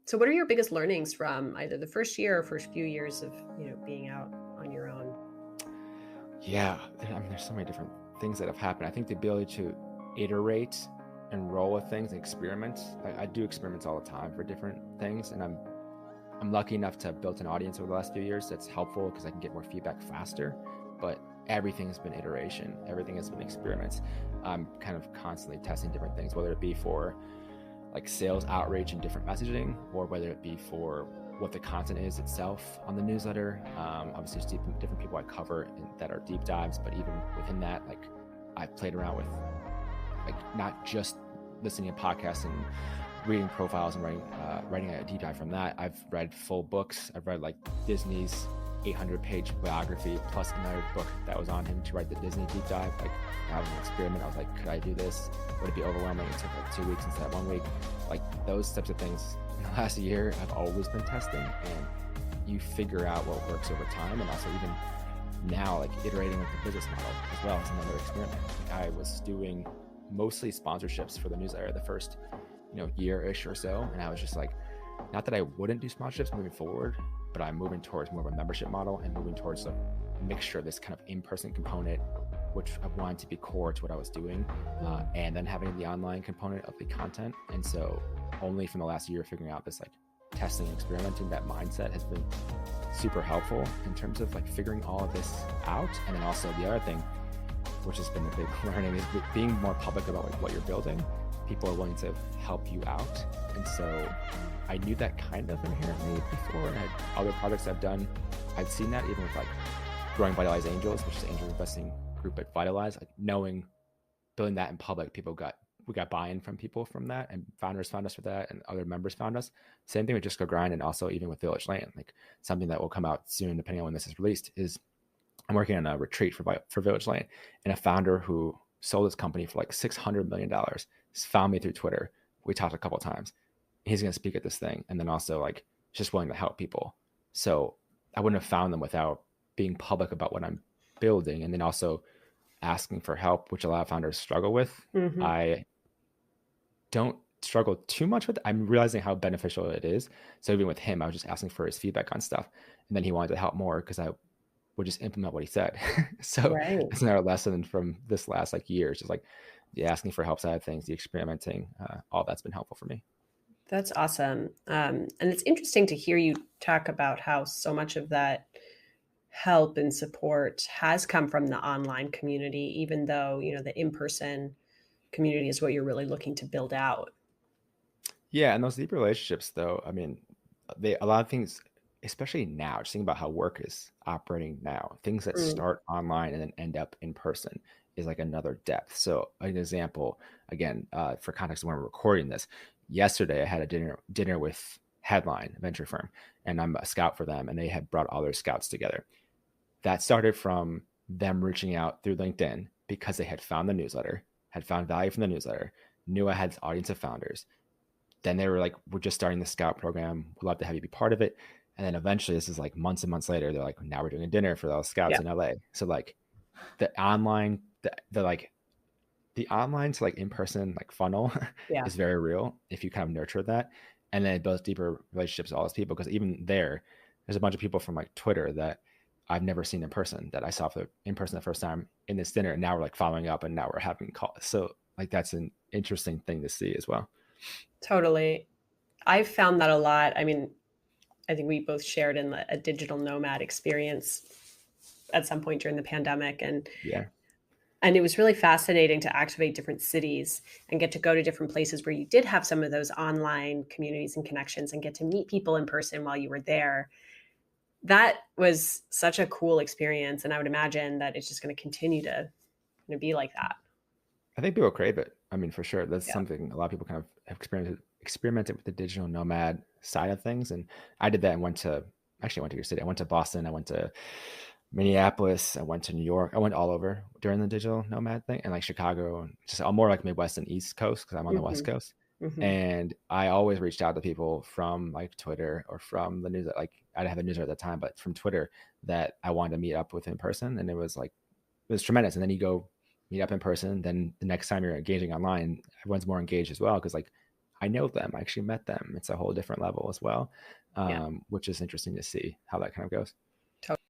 So what are your biggest learnings from either the first year or first few years of, being out on your own? Yeah, I mean, there's so many different things that have happened. I think the ability to iterate and roll with things and experiment. I do experiments all the time for different things, and I'm lucky enough to have built an audience over the last few years that's helpful because I can get more feedback faster. But everything has been iteration. Everything has been experiments. I'm kind of constantly testing different things, whether it be for like sales outreach and different messaging, or whether it be for what the content is itself on the newsletter. Obviously, there's different people I cover that are deep dives, but even within that, like I've played around with like not just listening to podcasts and reading profiles and writing a deep dive from that. I've read full books. I've read like Disney's 800-page biography plus another book that was on him to write the Disney deep dive. Like that was an experiment. I was like, could I do this? Would it be overwhelming? It took like 2 weeks instead of 1 week. Like those types of things in the last year, I've always been testing, and you figure out what works over time. And also even now, like iterating with the business model as well as another experiment. Like I was doing mostly sponsorships for the newsletter the first year-ish or so, and I was just like, not that I wouldn't do sponsorships moving forward, but I'm moving towards more of a membership model and moving towards a mixture of this kind of in-person component, which I wanted to be core to what I was doing, and then having the online component of the content. And so only from the last year figuring out this like testing and experimenting, that mindset has been super helpful in terms of like figuring all of this out. And then also the other thing, which has been a big learning, is being more public about like what you're building. People are willing to help you out. And so I knew that kind of inherently before, and I had other projects I've done. I've seen that even with like growing Vitalize Angels, which is the angel investing group at Vitalize, like knowing, building that in public, we got buy-in from people from that, and founders found us for that, and other members found us. Same thing with Just Go Grind, and also even with Village Land. Like something that will come out soon, depending on when this is released, is I'm working on a retreat for Village Land, and a founder who sold his company for like $600 million found me through Twitter. We talked a couple of times. He's going to speak at this thing, and then also like just willing to help people. So I wouldn't have found them without being public about what I'm building, and then also asking for help, which a lot of founders struggle with. Mm-hmm. I don't struggle too much with it. I'm realizing how beneficial it is. So even with him, I was just asking for his feedback on stuff, and then he wanted to help more because I would just implement what he said. So Right. that's another lesson from this last like year. It's just like the asking for help side of things, the experimenting, all that's been helpful for me. That's awesome. And it's interesting to hear you talk about how so much of that help and support has come from the online community, even though, the in-person community is what you're really looking to build out. Yeah, and those deep relationships, though, I mean, a lot of things, especially now, just think about how work is operating now. Things that Mm. start online and then end up in person is like another depth. So, an example, again, for context, when we're recording this, yesterday I had a dinner with Headline, a venture firm, and I'm a scout for them, and they had brought all their scouts together. That started from them reaching out through LinkedIn because they had found the newsletter, had found value from the newsletter, knew I had this audience of founders. Then they were like, we're just starting the scout program. We'd love to have you be part of it. And then eventually, this is like months and months later, they're like, now we're doing a dinner for those scouts Yeah. in LA. So like the online, the online to like in-person like funnel Yeah. is very real if you kind of nurture that. And then it builds deeper relationships with all those people, because even there's a bunch of people from like Twitter that I've never seen in person that I saw in person the first time in this dinner. And now we're like following up, and now we're having calls. So like that's an interesting thing to see as well. Totally. I've found that a lot. I mean, I think we both shared in a digital nomad experience at some point during the pandemic. Yeah. And it was really fascinating to activate different cities and get to go to different places where you did have some of those online communities and connections and get to meet people in person while you were there. That was such a cool experience. And I would imagine that it's just going to continue to be like that. I think people crave it. I mean, for sure. That's Yeah. something a lot of people kind of have experimented with the digital nomad side of things. And I did that and I went to your city. I went to Boston. I went to Minneapolis. I went to New York. I went all over during the digital nomad thing, and like Chicago, and just all more like Midwest and East Coast because I'm on the West Hmm. Coast. Hmm. And I always reached out to people from like Twitter or from the news. Like I didn't have a newsletter at the time, but from Twitter that I wanted to meet up with in person. And it was tremendous. And then you go meet up in person. Then the next time you're engaging online, everyone's more engaged as well. Cause like I know them. I actually met them. It's a whole different level as well, Yeah. which is interesting to see how that kind of goes.